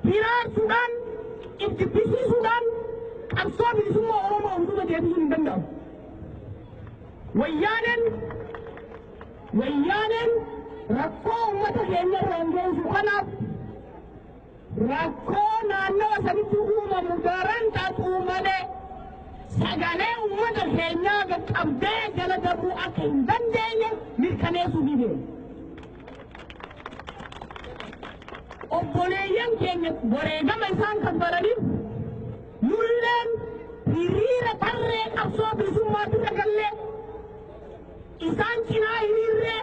hiraarsuudhaan ittibisiisuudhaan qabsoo bilisummaa Oromoo hunduma deebisuu hin danda'amu. Wayyaaneen rakkoo uummata keenya irraan geessu kanaaf rakkoo naannawa sanitti uumamu daran taa'uu malee sagalee uummata keenyaa qaqqabdee jala darbuu akka hin dandeenye mirkaneessuu ni deema. Obboleeyyan keenya wareegama isaan kan baraniif nulleen hiriira tarree qabsoo bilisummaatti dagallee isaan cinaa hiriirree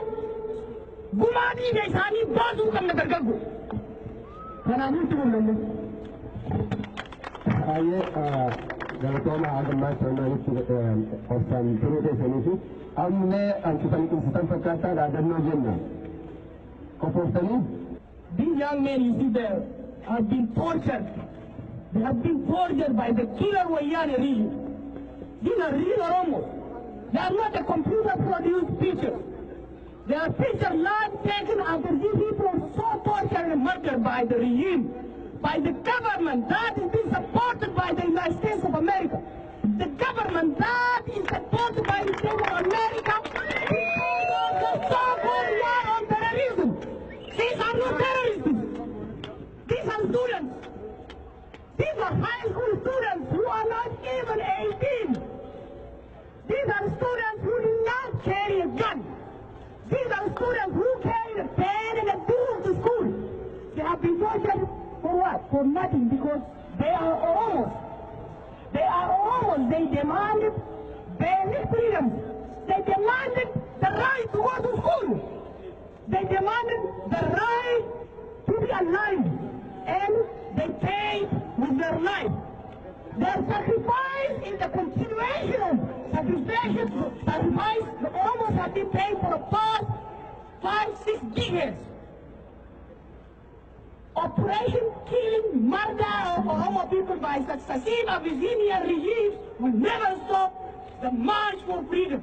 gumaa dhiiga isaanii baasuu qabna dargaggo. Kanaaf nuti mul'anne. Galatooma haadammaa sirnaanitti obsaan turuu keessanii fi ammallee hanqisanii qubsitan fakkaataa dhaadannoo jenna. Qophoftanii? These young men you see there have been tortured. They have been tortured by the killer Wayane regime. These are real Oromos. They are not a computer-produced pictures. They are pictures live taken after these people are so tortured and murdered by the regime, by the government that is being supported by the United States of America. The government that is supported by the States of America because of the so-called war on terrorism. These are not terrorists. These are students. These are high school students who are not even 18. These are students who do not carry a gun. These are students who carry a pen and a tool to school. They have been tortured for what? For nothing, because they are Oromos. They are Oromos. They demanded basic freedoms. They demanded the right to go to school. They demanded the right to be alive. And they paid with their life. Their sacrifice is the continuation of sacrifice the Oromos have been paying for the past 5-6 decades. Operation killing, murder of Oromo people by successive Abyssinian regimes will never stop the march for freedom.